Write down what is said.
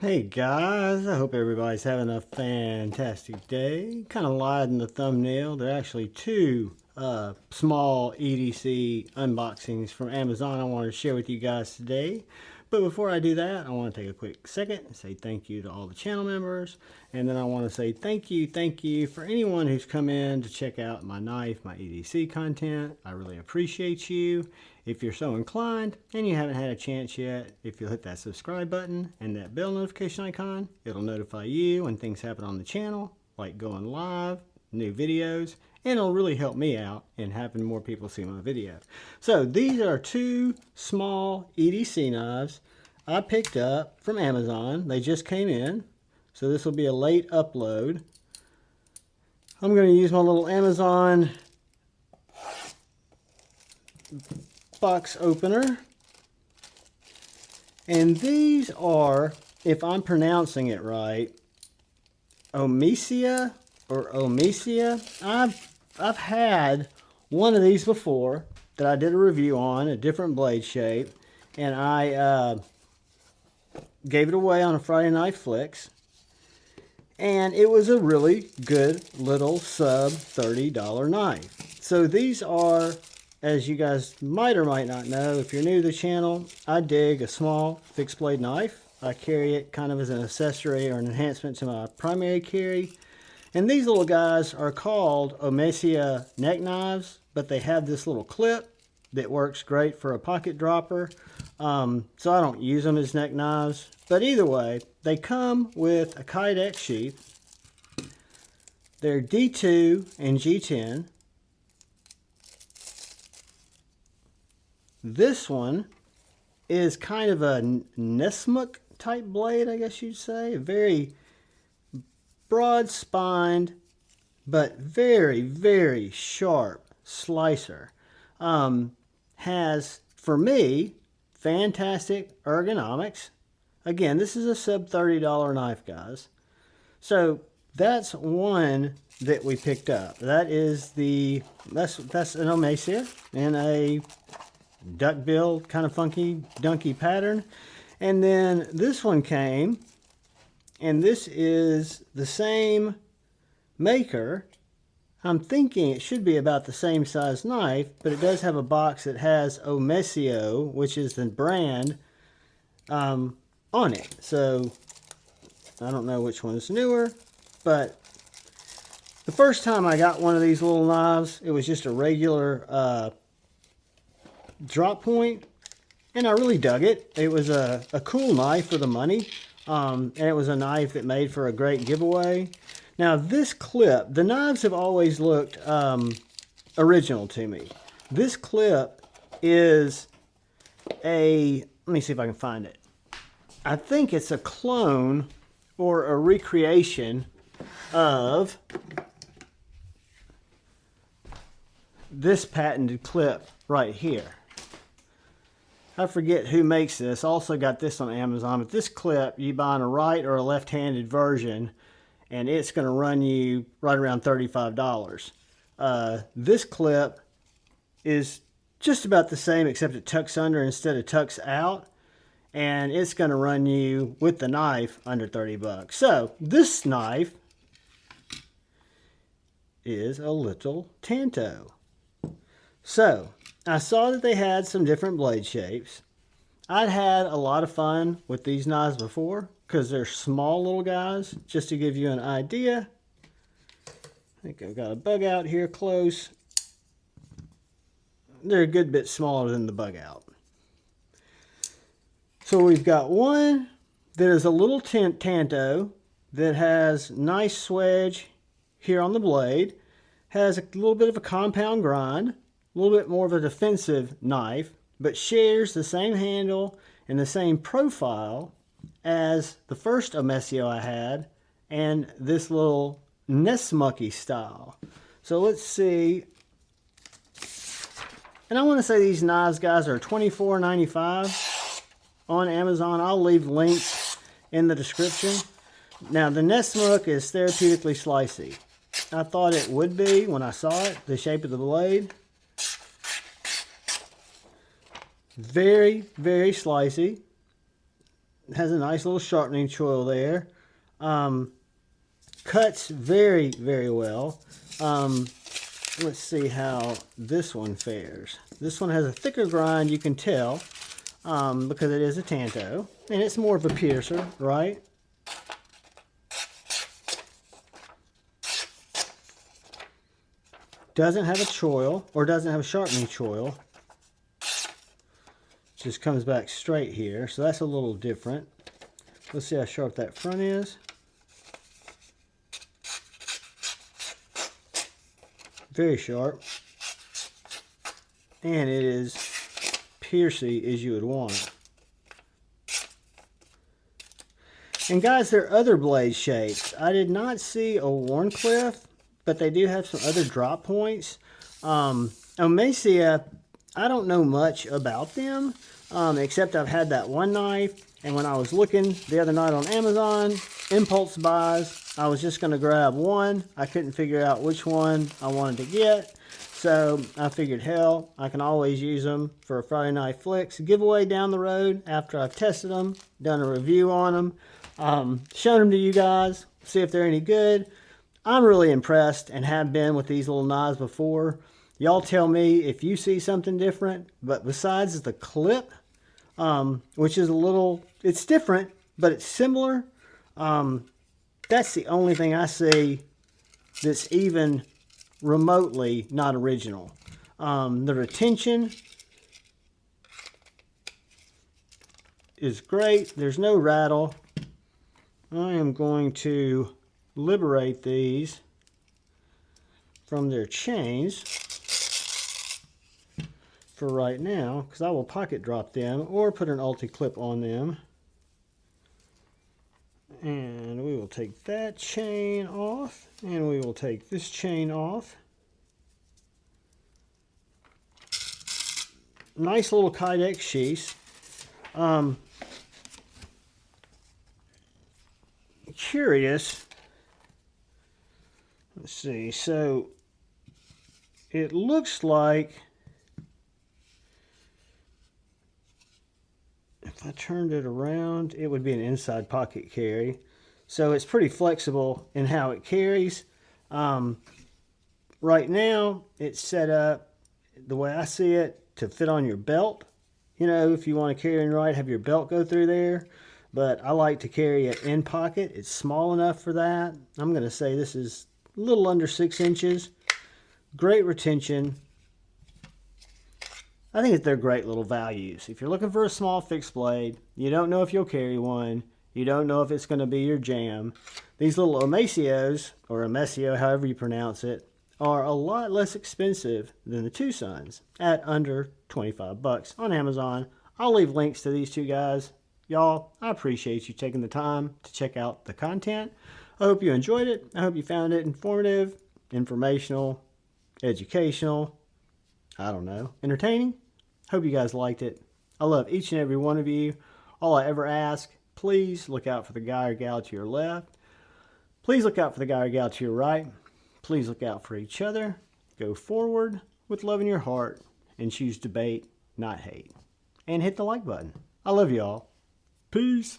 Hey guys, I hope everybody's having a fantastic day. Kind of lied in the thumbnail. There are actually two small EDC unboxings from Amazon I wanted to share with you guys today. But before I do that, I want to take a quick second and say thank you to all the channel members. And then I want to say thank you for anyone who's come in to check out my knife, my EDC content. I really appreciate you. If you're so inclined and you haven't had a chance yet, if you'll hit that subscribe button and that bell notification icon, it'll notify you when things happen on the channel, like going live, new videos, and it'll really help me out in having more people see my video. So these are two small EDC knives I picked up from Amazon. They just came in, so this will be a late upload. I'm going to use my little Amazon box opener, and these are, if I'm pronouncing it right, Omesia or Omesia. I've had one of these before that I did a review on, a different blade shape, and I gave it away on a Friday Night Flicks, and it was a really good little sub $30 knife. So these are, as you guys might or might not know, if you're new to the channel, I dig a small fixed blade knife. I carry it kind of as an accessory or an enhancement to my primary carry. And these little guys are called Omesia neck knives, but they have this little clip that works great for a pocket dropper. So I don't use them as neck knives. But either way, they come with a Kydex sheath. They're D2 and G10. This one is kind of a Nesmuk type blade, I guess you'd say. A very broad spined, but very sharp slicer. Has, for me, fantastic ergonomics. Again, this is a sub $30 knife, guys. So that's one that we picked up. That is that's an Omesia in a duckbill, kind of funky, dunky pattern. And then this one came, and this is the same maker. I'm thinking it should be about the same size knife, but it does have a box that has Omesio, which is the brand, on it. So I don't know which one's newer, but the first time I got one of these little knives, it was just a regular drop point, and I really dug it. It was a cool knife for the money, and it was a knife that made for a great giveaway. Now this clip, the knives have always looked original to me. This clip is let me see if I can find it. I think it's a clone or a recreation of this patented clip right here. I forget who makes this. Also got this on Amazon, but this clip you buy in a right or a left-handed version, and it's going to run you right around $35. This clip is just about the same, except it tucks under instead of tucks out, and it's going to run you with the knife under 30 bucks. So this knife is a little Tanto. So I saw that they had some different blade shapes. I'd had a lot of fun with these knives before because they're small little guys. Just to give you an idea, I think I've got a bug out here close. They're a good bit smaller than the bug out. So we've got one that is a little Tanto that has nice swedge here on the blade, has a little bit of a compound grind, a little bit more of a defensive knife, but shares the same handle and the same profile as the first Omesio I had and this little Nesmucky style. So let's see. And I want to say these knives, guys, are $24.95 on Amazon. I'll leave links in the description. Now the Nesmuk is therapeutically slicey. I thought it would be when I saw it, the shape of the blade. Very slicey. It has a nice little sharpening choil there. Cuts very, very well. Let's see how this one fares. This one has a thicker grind, you can tell, because it is a Tanto. And it's more of a piercer, right? Doesn't have a choil, or doesn't have a sharpening choil. Just comes back straight here, so that's a little different. Let's see how sharp that front is. Very sharp. And it is piercy as you would want. And guys, there are other blade shapes. I did not see a Warncliffe, but they do have some other drop points. Omacia, I don't know much about them, except I've had that one knife, and when I was looking the other night on Amazon, impulse buys, I was just going to grab one. I couldn't figure out which one I wanted to get, so I figured, hell, I can always use them for a Friday Night Flicks giveaway down the road after I've tested them, done a review on them, shown them to you guys, see if they're any good. I'm really impressed and have been with these little knives before. Y'all tell me if you see something different, but besides the clip, which is a little, it's different, but it's similar. That's the only thing I see that's even remotely not original. The retention is great. There's no rattle. I am going to liberate these from their chains for right now, because I will pocket drop them or put an ulti clip on them. And we will take that chain off, and we will take this chain off. Nice little Kydex sheaths. Curious. Let's see. So it looks like if I turned it around, it would be an inside pocket carry. So it's pretty flexible in how it carries. Right now, it's set up the way I see it to fit on your belt. You know, if you want to carry it right, have your belt go through there. But I like to carry it in pocket. It's small enough for that. I'm going to say this is a little under 6 inches. Great retention. I think that they're great little values. If you're looking for a small fixed blade, you don't know if you'll carry one, you don't know if it's going to be your jam, these little Omacios, or Omacio, however you pronounce it, are a lot less expensive than the Tucsons at under 25 bucks on Amazon. I'll leave links to these two guys. Y'all, I appreciate you taking the time to check out the content. I hope you enjoyed it. I hope you found it informative, informational, educational, I don't know, entertaining. Hope you guys liked it. I love each and every one of you. All I ever ask, please look out for the guy or gal to your left. Please look out for the guy or gal to your right. Please look out for each other. Go forward with love in your heart and choose debate, not hate. And hit the like button. I love you all. Peace.